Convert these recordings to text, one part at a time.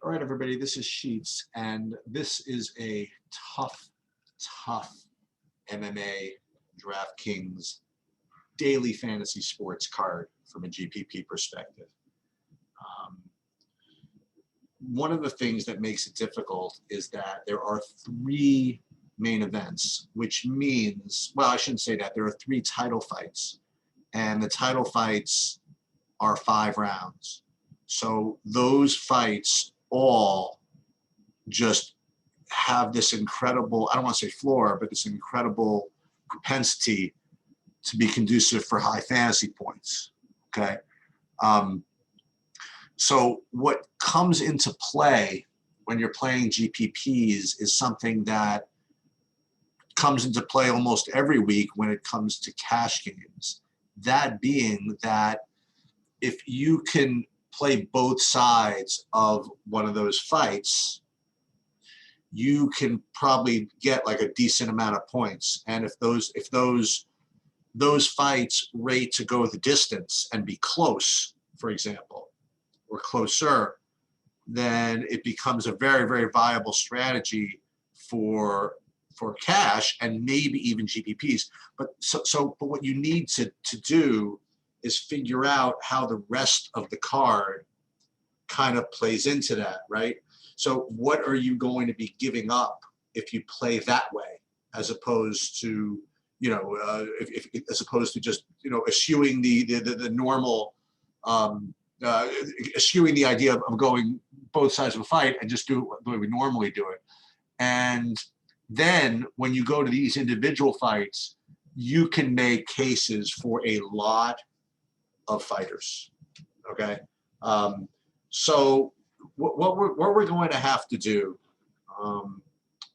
All right, everybody, this is Sheets, and this is a tough MMA DraftKings daily fantasy sports card from a GPP perspective. Um, One of the things that makes it difficult is that there are three main events, which means, well, I shouldn't say that. There are three title fights, and the title fights are 5 rounds. So those fights all just have this incredible, I don't want to say floor, but this incredible propensity to be conducive for high fantasy points. Okay. Um, so what comes into play when you're playing GPPs is something that comes into play almost every week when it comes to cash games. That being that if you can play both sides of one of those fights, you can probably get like a decent amount of points. And if those fights rate to go the distance and be close, for example, or closer, then it becomes a very, very viable strategy for cash and maybe even GPPs. But but what you need to do is figure out how the rest of the card kind of plays into that, right? So what are you going to be giving up if you play that way, as opposed to, as opposed to just, eschewing the normal, eschewing the idea of going both sides of a fight and just do the way we normally do it. And then when you go to these individual fights, you can make cases for a lot of fighters. Okay. So what we're going to have to do, let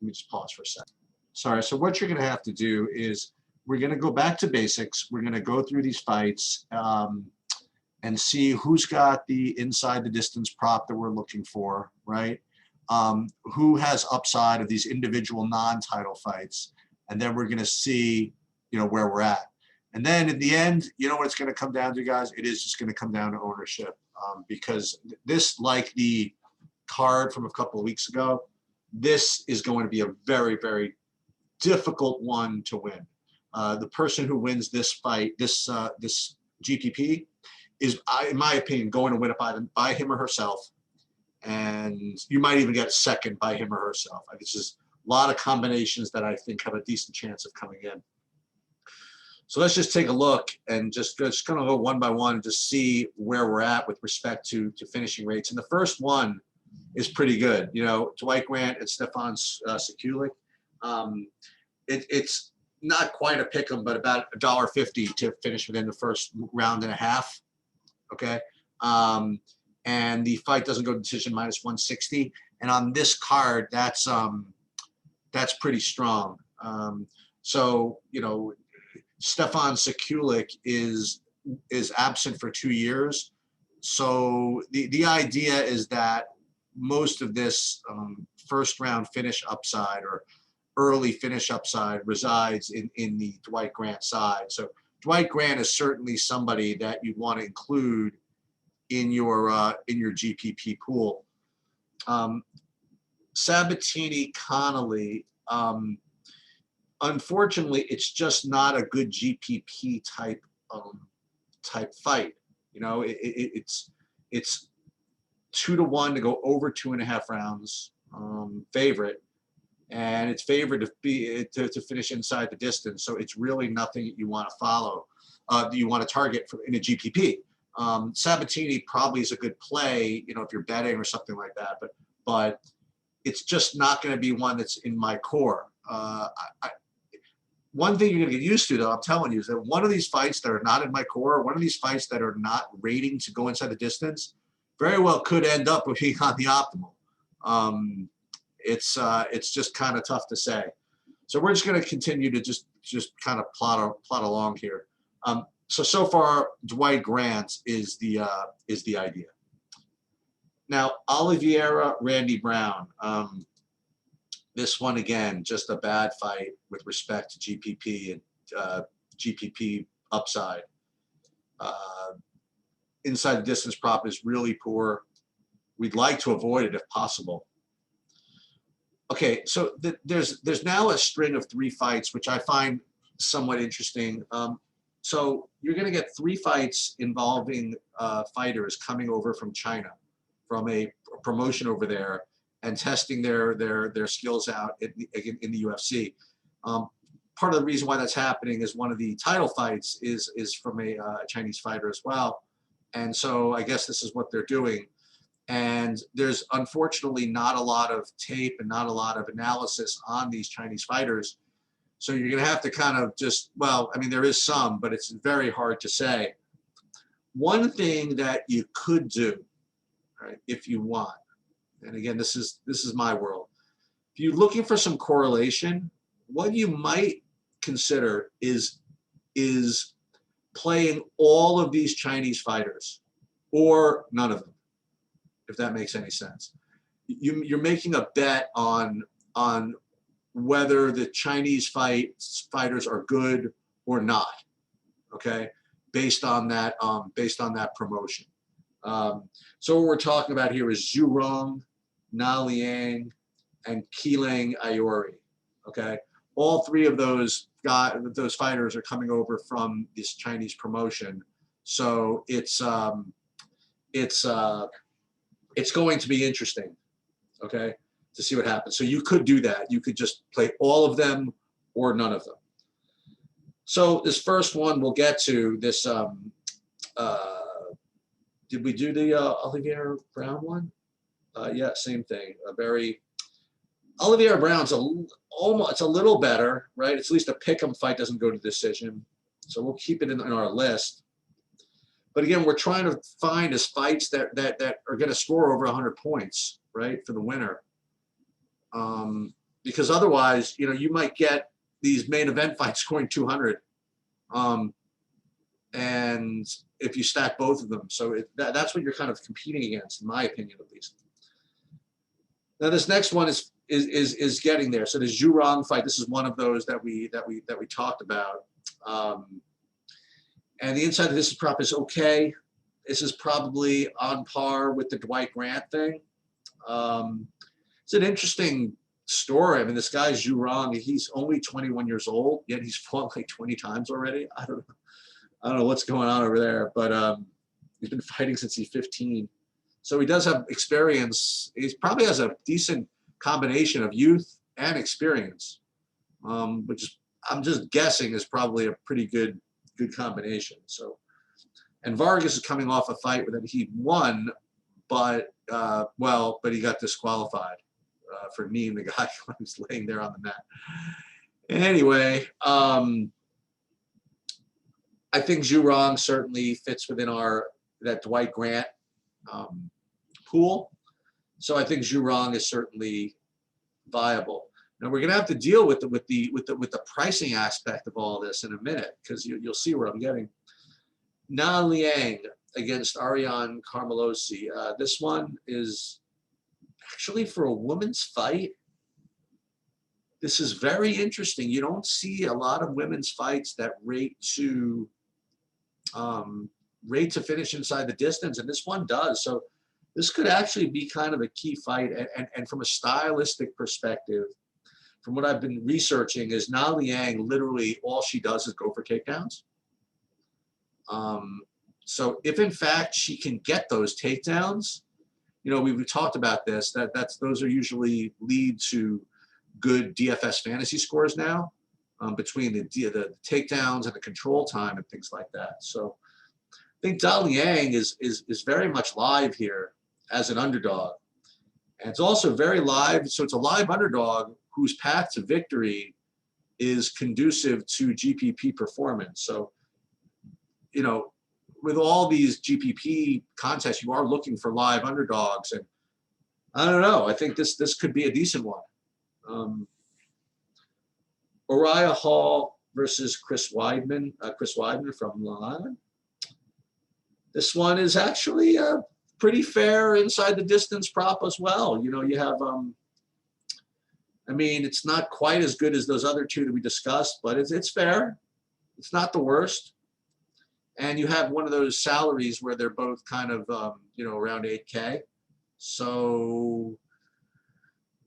me just pause for a second. Sorry. So what you're going to have to do is we're going to go back to basics. We're going to go through these fights and see who's got the inside the distance prop that we're looking for, right? Who has upside of these individual non-title fights. And then we're going to see, where we're at. And then in the end, you know what it's going to come down to, guys? It is just going to come down to ownership, because this, like the card from a couple of weeks ago, this is going to be a very, very difficult one to win. The person who wins this fight, this GPP, is, in my opinion, going to win it by him or herself. And you might even get a second by him or herself. This is a lot of combinations that I think have a decent chance of coming in. So let's just take a look and just kind of go one by one and just see where we're at with respect to finishing rates. And the first one is pretty good. Dwight Grant and Stefan Sekulik. It's not quite a pick 'em, but about $1.50 to finish within the first round and a half. Okay. And the fight doesn't go to decision, -160. And on this card, that's pretty strong. So, Stefan Sekulik is absent for 2 years. So the idea is that most of this first round finish upside or early finish upside resides in the Dwight Grant side. So Dwight Grant is certainly somebody that you'd want to include in your GPP pool. Sabatini Connolly, unfortunately, it's just not a good GPP type fight. It's 2-1 to go over 2.5 rounds, favorite, and it's favored to finish inside the distance. So it's really nothing that you want to follow, that you want to target in a GPP. Sabatini probably is a good play, if you're betting or something like that, but it's just not going to be one that's in my core. One thing you're going to get used to, though, I'm telling you, is that one of these fights that are not in my core, one of these fights that are not rating to go inside the distance, very well could end up with being on the optimal. It's just kind of tough to say. So we're just going to continue to just kind of plot along here. So far, Dwight Grant is the idea. Now, Oliveira, Randy Brown. This one, again, just a bad fight with respect to GPP and GPP upside. Inside the distance prop is really poor. we'd like to avoid it if possible. Okay, so there's now a string of 3 fights, which I find somewhat interesting. So you're going to get 3 fights involving fighters coming over from China, from a promotion over there, and testing their skills out in the UFC. Part of the reason why that's happening is one of the title fights is from a Chinese fighter as well, and so I guess this is what they're doing. And there's unfortunately not a lot of tape and not a lot of analysis on these Chinese fighters. So you're going to have to kind of just, well, I mean, there is some, but it's very hard to say. One thing that you could do, right, if you want, and again, this is my world. If you're looking for some correlation, what you might consider is playing all of these Chinese fighters or none of them, if that makes any sense. You're making a bet on whether the Chinese fighters are good or not, okay, based on that promotion. So what we're talking about here is Zhu Rong, Na Liang, and Keeling Ayori, okay? All 3 of those fighters are coming over from this Chinese promotion, so it's going to be interesting, okay, to see what happens. So you could do that. You could just play all of them or none of them. So this first one we'll get to, this, did we do the Oliveira Brown one? Yeah, same thing. Oliveira Brown's it's a little better, right? It's at least a pick'em fight, doesn't go to decision. So we'll keep it in our list. But again, we're trying to find as fights that are going to score over 100 points, right, for the winner. Because otherwise, you might get these main event fights scoring 200. And if you stack both of them, so that's what you're kind of competing against, in my opinion, at least. Now this next one is getting there. So the Zhu Rong fight, this is one of those that we talked about. And the inside of this prop is okay. This is probably on par with the Dwight Grant thing. It's an interesting story. I mean, this guy Zhu Rong, he's only 21 years old, yet he's fought like 20 times already. I don't know what's going on over there, but he's been fighting since he's 15. So he does have experience. He probably has a decent combination of youth and experience, which is, I'm just guessing, is probably a pretty good combination. So, and Vargas is coming off a fight that he won, but but he got disqualified for kneeing the guy when he was laying there on the mat. Anyway, I think Zhu Rong certainly fits within that Dwight Grant pool. So I think Zhu Rong is certainly viable. Now we're going to have to deal with the pricing aspect of all this in a minute, because you'll see where I'm getting. Na Liang against Ariane Carmelosi. This one is actually for a women's fight. This is very interesting. You don't see a lot of women's fights that rate to finish inside the distance, and this one does. So this could actually be kind of a key fight. And from a stylistic perspective, from what I've been researching, is Na Liang literally all she does is go for takedowns. So if in fact she can get those takedowns, we've talked about this, those are usually lead to good DFS fantasy scores now, between the takedowns and the control time and things like that. So I think Da Liang is very much live here as an underdog. And it's also very live, so it's a live underdog whose path to victory is conducive to GPP performance. So, with all these GPP contests, you are looking for live underdogs, and I don't know. I think this could be a decent one. Uriah Hall versus Chris Weidman from Long Island. This one is actually pretty fair inside the distance prop as well. You have, I mean, it's not quite as good as those other two that we discussed, but it's fair. It's not the worst. And you have one of those salaries where they're both kind of, around 8K. So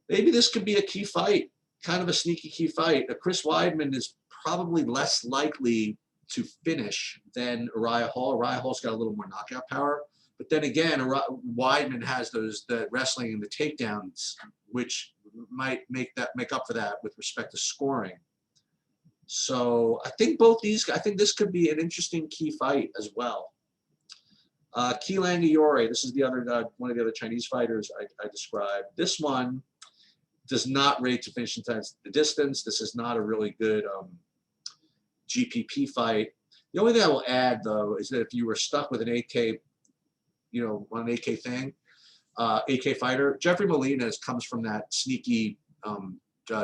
maybe this could be a key fight, kind of a sneaky key fight. Chris Weidman is probably less likely to finish than Uriah Hall. Uriah Hall's got a little more knockout power. But then again, Weidman has the wrestling and the takedowns, which might make up for that with respect to scoring. So I think both these, I think this could be an interesting key fight as well. Keelan Yore, this is the other one of the other Chinese fighters I described. This one does not rate to finish in the distance. This is not a really good GPP fight. The only thing I will add, though, is that if you were stuck with an AK, on an AK thing, AK fighter, Jeffrey Molina comes from that sneaky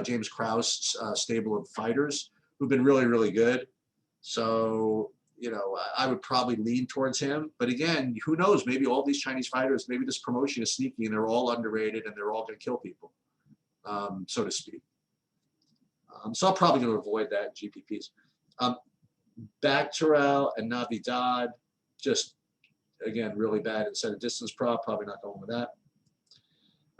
James Krause stable of fighters who've been really, really good. So, I would probably lean towards him. But again, who knows? Maybe all these Chinese fighters, maybe this promotion is sneaky and they're all underrated and they're all going to kill people, so to speak. So I'm probably going to avoid that GPPs. Bacterel and Navidad, just, again, really bad inside of distance prop. Probably not going with that.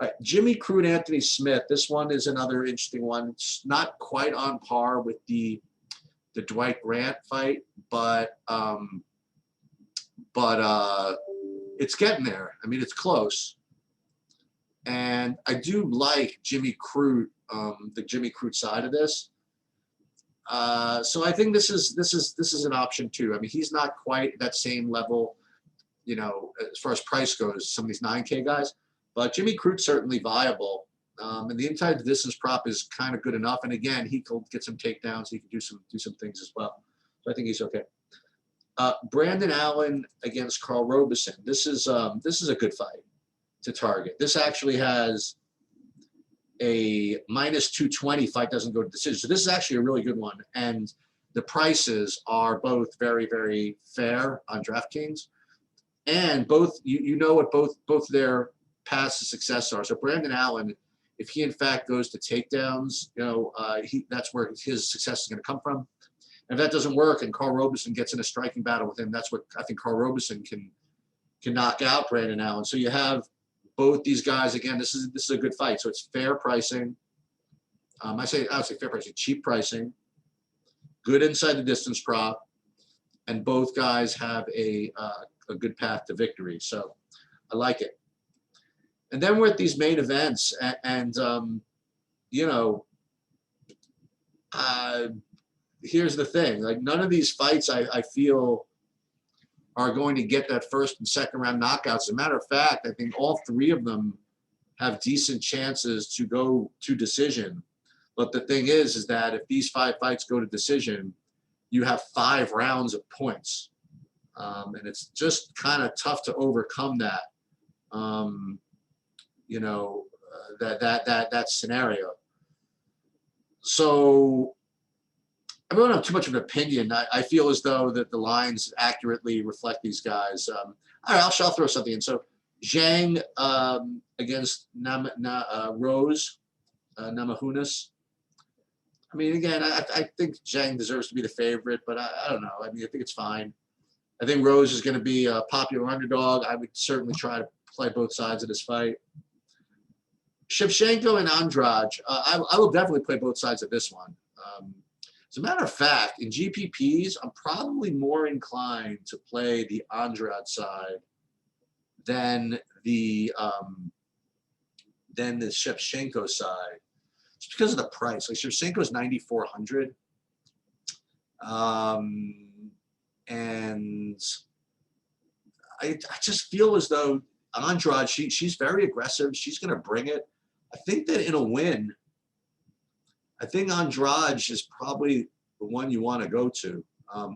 All right, Jimmy Crute, Anthony Smith. This one is another interesting one. It's not quite on par with the Dwight Grant fight, but it's getting there. I mean, it's close. And I do like Jimmy Crute, the Jimmy Crute side of this. So I think this is an option too. I mean, he's not quite that same level, as far as price goes, some of these 9K guys, but Jimmy Crute's certainly viable. And the inside distance prop is kind of good enough. And again, he can get some takedowns. He can do some things as well. So I think he's okay. Brandon Allen against Carl Robeson. This is a good fight to target. This actually has a -220 fight doesn't go to decision. So this is actually a really good one. And the prices are both very, very fair on DraftKings. And both, what both their past success are. So Brandon Allen, if he in fact goes to takedowns, that's where his success is going to come from. And if that doesn't work and Carl Robeson gets in a striking battle with him, that's what I think Carl Robeson can knock out Brandon Allen. So you have both these guys. Again, this is a good fight. So it's fair pricing. I would say fair pricing, cheap pricing, good inside the distance prop, and both guys have a good path to victory. So I like it. And then we're at these main events, and here's the thing: like none of these fights I feel are going to get that first and second round knockouts. As a matter of fact, I think all three of them have decent chances to go to decision. But the thing is that if these 5 fights go to decision, you have 5 rounds of points, and it's just kind of tough to overcome that. That scenario. So I don't have too much of an opinion. I feel as though that the lines accurately reflect these guys. All right, I'll throw something in. So Zhang against Rose Namajunas. I mean, again, I think Zhang deserves to be the favorite, but I don't know. I mean, I think it's fine. I think Rose is going to be a popular underdog. I would certainly try to play both sides of this fight. Shevchenko and Andrade, I will definitely play both sides of this one. As a matter of fact, in GPPs, I'm probably more inclined to play the Andrade side than the Shevchenko side. It's because of the price. Like Shevchenko's 9,400, and I just feel as though Andrade, she's very aggressive. She's going to bring it. I think that in a win, I think Andrade is probably the one you want to go to. I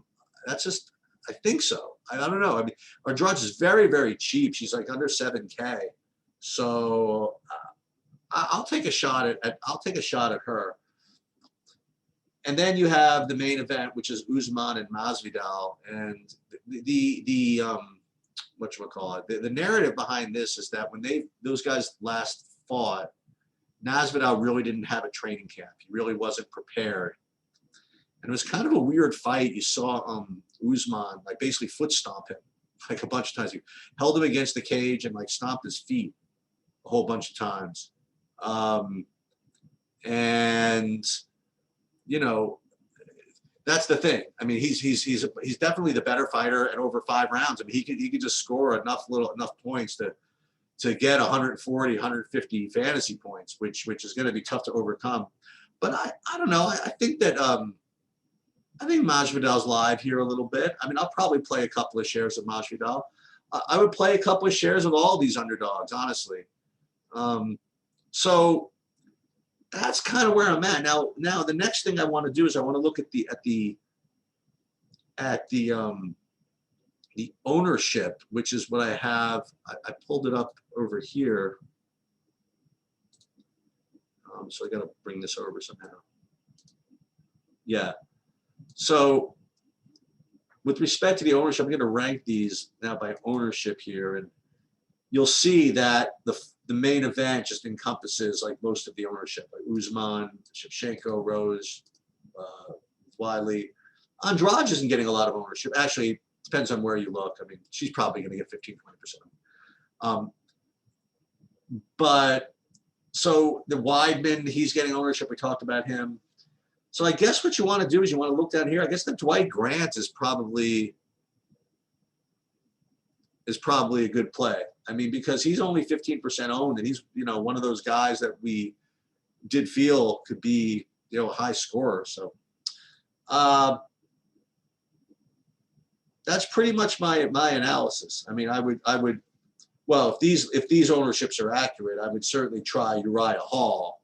think so. I don't know. I mean, Andrade is very, very cheap. She's like under 7K. So I'll take a shot at her. And then you have the main event, which is Usman and Masvidal, and the whatchamacallit, the narrative behind this is that when those guys last fought, Masvidal really didn't have a training camp. He really wasn't prepared. And it was kind of a weird fight. You saw Usman like basically foot stomp him like a bunch of times. He held him against the cage and like stomped his feet. a whole bunch of times. And you know, that's the thing. I mean, he's definitely the better fighter at over 5 rounds. I mean, he could just score enough points to get 140, 150 fantasy points, which is going to be tough to overcome. But I don't know. I think that I think Masvidal's live here a little bit. I mean, I'll probably play a couple of shares of Masvidal. I would play a couple of shares of all these underdogs, honestly. So that's kind of where I'm at now. Now the next thing I want to do is I want to look at the ownership, which is what I have. I pulled it up over here. So I got to bring this over somehow. Yeah. So with respect to the ownership, I'm going to rank these now by ownership here, and you'll see that the main event just encompasses like most of the ownership, like Usman, Shevchenko, Rose, Wiley. Andrade isn't getting a lot of ownership. Actually, it depends on where you look. I mean, she's probably going to get 15-20%. But so the Weidman, he's getting ownership. We talked about him. So I guess what you want to do is you want to look down here. I guess the Dwight Grant is probably a good play. I mean, because he's only 15% owned, and he's, you know, one of those guys that we did feel could be, you know, a high scorer. So that's pretty much my analysis. I mean, I would well, if these ownerships are accurate, I would certainly try Uriah Hall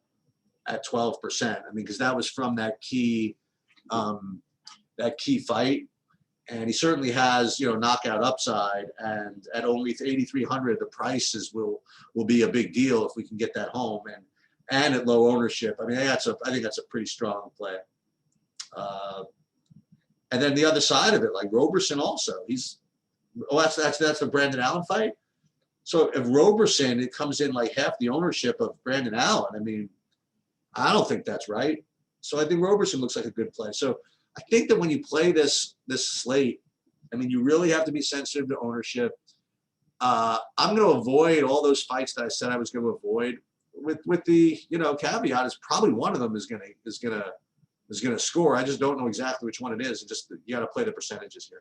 at 12%. I mean, because that was from that key fight. And he certainly has, you know, knockout upside, and at only 8,300, the prices will be a big deal if we can get that home, and at low ownership. I mean, I think that's a pretty strong play. And then the other side of it, like Roberson, also, that's the Brandon Allen fight. So if Roberson, it comes in like half the ownership of Brandon Allen, I mean, I don't think that's right. So I think Roberson looks like a good play. So I think that when you play this slate, I mean, you really have to be sensitive to ownership. I'm going to avoid all those fights that I said I was going to avoid, with the, you know, caveat is probably one of them is going to score. I just don't know exactly which one it is. And just you got to play the percentages here.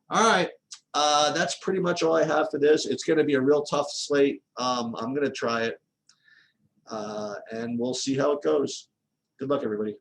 All right, that's pretty much all I have for this. It's going to be a real tough slate. I'm going to try it, and we'll see how it goes. Good luck, everybody.